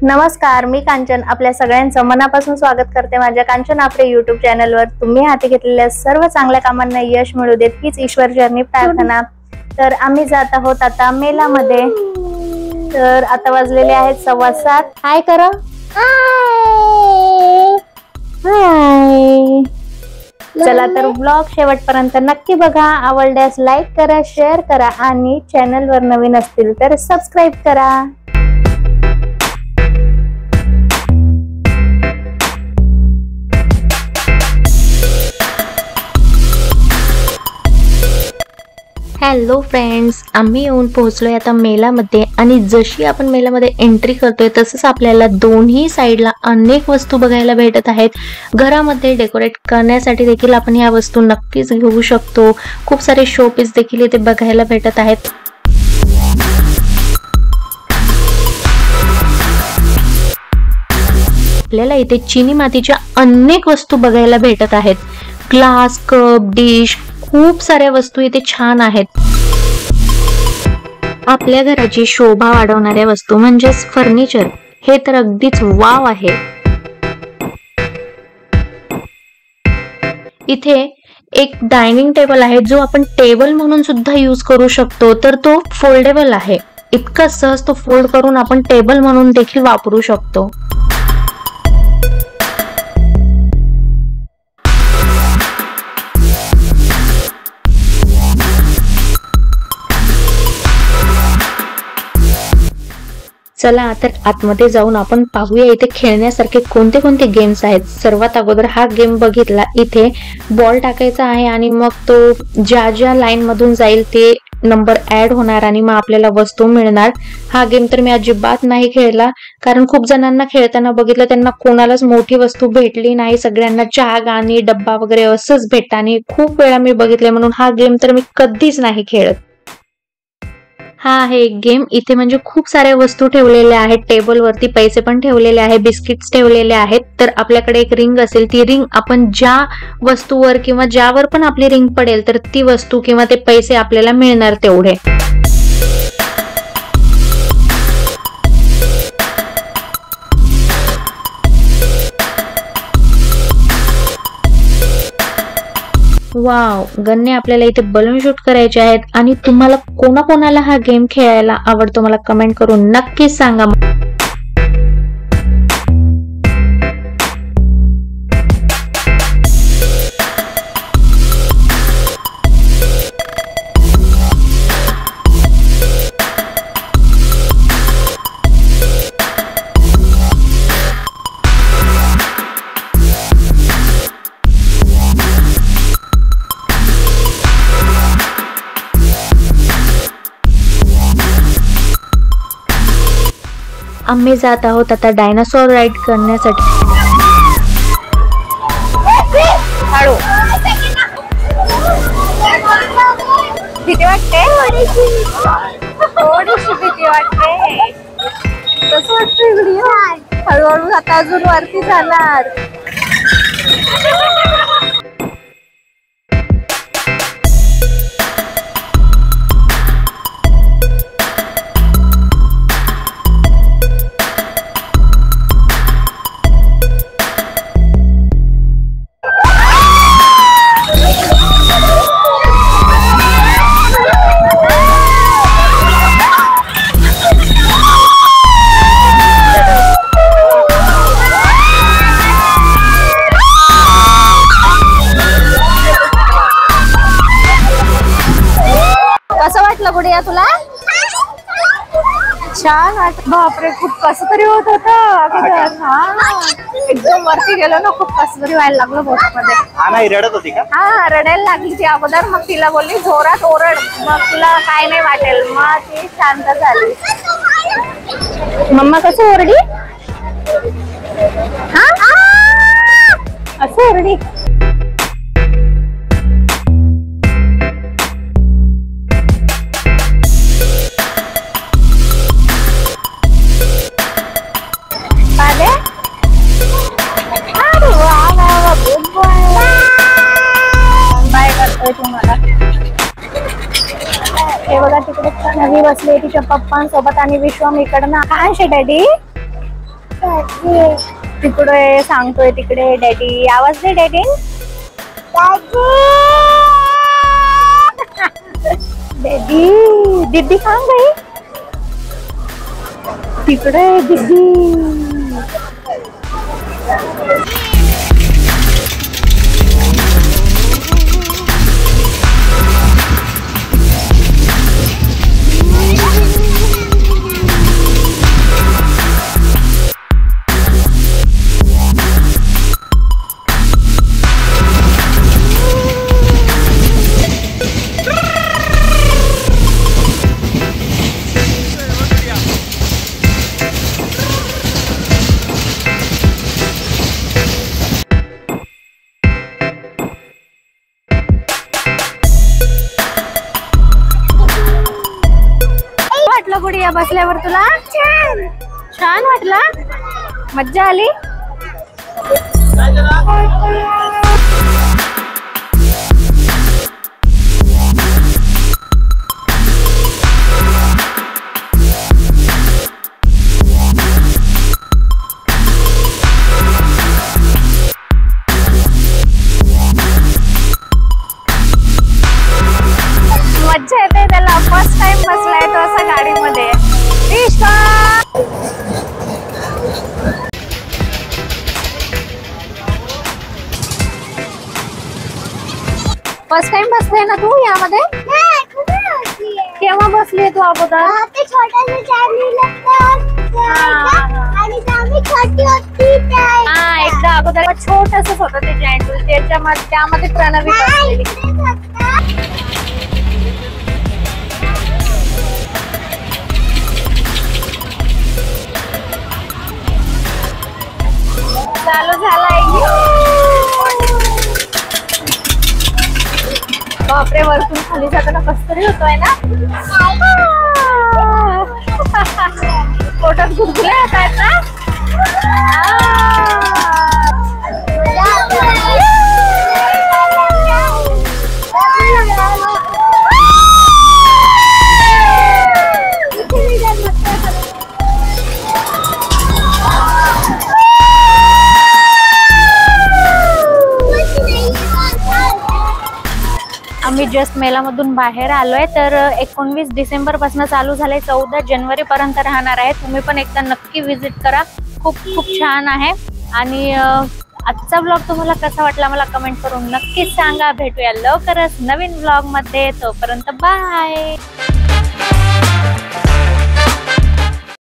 नमस्कार, मी कांचन आपल्या सगळ्यांचं मनापासून स्वागत करते माझ्या कांचन आपले YouTube चॅनलवर। तुम्ही हाती घेतलेल्या सर्व चांगल्या कामांना यश मिळू देत हीच ईश्वरचरणी प्रार्थना। तर आम्ही जात आहोत आता मेलामध्ये। तर आता वाजलेले आहेत 7:15। हाय करा, हाय। चला तर ब्लॉग शेवटपर्यंत नक्की बघा। आवडल्यास लाईक करा, शेअर करा आणि चॅनलवर नवीन असतील तर सबस्क्राइब करा। हॅलो फ्रेंड्स, आम्ही येऊन पोहोचलोय आता मेलामध्ये आणि जशी आपण मेलामध्ये एंट्री करतोय तसंच आपल्याला दोन्ही साइडला अनेक वस्तू बघायला भेटत आहेत। घरामध्ये डेकोरेट करण्यासाठी देखील आपण ह्या वस्तू नक्कीच घेऊ शकतो। खूप सारे शो पीस देखील इथे बघायला भेटत आहेत। आपल्याला इथे चिनी मातीच्या अनेक वस्तू बघायला भेटत आहेत। ग्लास, कप, डिश, खूप साऱ्या वस्तू इथे छान आहेत। आपल्या घराची शोभा वाढवणाऱ्या वस्तू म्हणजेच फर्निचर हे तर अगदीच वाव आहे। इथे एक डायनिंग टेबल आहे जो आपण टेबल म्हणून सुद्धा यूज करू शकतो। तर तो फोल्डेबल आहे, इतका सहज तो फोल्ड करून आपण टेबल म्हणून देखील वापरू शकतो। चला तर आतमध्ये जाऊन आपण पाहूया इथे खेळण्यासारखे कोणते कोणते गेम्स आहेत। सर्वात अगोदर हा गेम बघितला, इथे बॉल टाकायचा आहे आणि मग तो ज्या लाईन मधून जाईल ते नंबर ऍड होणार आणि मग आपल्याला वस्तू मिळणार। हा गेम तर मी अजिबात नाही खेळला, कारण खूप जणांना खेळताना बघितलं, त्यांना कोणालाच मोठी वस्तू भेटली नाही। सगळ्यांना चहा, गाणी, डब्बा वगैरे असंच भेटतं आणि खूप वेळा मी बघितले, म्हणून हा गेम तर मी कधीच नाही खेळत। हा आहे एक गेम। इथे म्हणजे खूप साऱ्या वस्तू ठेवलेल्या आहेत, टेबल वरती पैसे पण ठेवलेले आहेत, बिस्किट्स ठेवलेले आहेत। तर आपल्याकडे एक रिंग असेल, ती रिंग आपण ज्या वस्तूवर किंवा ज्यावर पण आपली रिंग पडेल तर ती वस्तू किंवा ते पैसे आपल्याला मिळणार तेवढे। वाव, गन्ने आपल्याला इथे बलून शूट करायचे आहेत। आणि तुम्हाला कोणाकोणाला हा गेम खेळायला आवडतो मला कमेंट करून नक्कीच सांगा। आम्ही जात आहोत आता डायनासोर राईड करण्यासाठी। भीती वाटते, थोडीशी भीती वाटते। कसं वाटतंय व्हिडिओ? हळूहळू आता अजून वरती जाणार। कसं वाटलं गुडिया तुला? छान वाटत। बापरे, खूप कसं तरी होत होतं। एकदम वरती गेलो ना, खूप कसं तरी व्हायला लागलं बोट मध्ये। नाही रडत होती का? हा, रडायला लागली ती अगोदर। मग तिला बोलली जोरात ओरड, मग तुला काय नाही वाटेल। मग ती शांत झाली। मम्मा कसं ओरडी? हा, असं ओरडी। बाय करतोय तुम्हाला। हे बघा तिकडे नवी बसली तिच्या पप्पांसोबत आणि विश्वम इकडनं। काय शे डॅडी तिकडे सांगतोय तिकडे डॅडी. आवाज दे डॅडी. डॅडी दीदी सांग बाई. तिकडे दीदी. गुडिया बसल्यावर तुला छान वाटला? मज्जा आली? मज्जा येते त्याला. फर्स्ट टाइम बसलाय तो असा गाडीमध्ये. फर्स्ट टाइम बसलाय ना तू यामध्ये? केव्हा बसली तू अगोदर? एकदा अगोदर छोटसच होतं ते जॉईंट व्हील. त्यामध्ये प्रणवी बसलेली. चालू झालाय. बापरे, वरतून खाली जाताना कसं तरी होतोय ना. पोटात गुदगुल्या येत आहेत ना. आम्ही जस्ट मेलामधून बाहेर आलोय. तर 19 डिसेंबर पासून चालू झालंय. 14 जानेवारी पर्यंत राहणार आहे. तुम्ही पण एकदा नक्की विजिट करा. खूप खूप छान आहे. आणि आजचा ब्लॉग तुम्हाला कसा वाटला मला कमेंट करून नक्कीच सांगा. भेटूया लवकरच नवीन ब्लॉग मध्ये. तोपर्यंत बाय.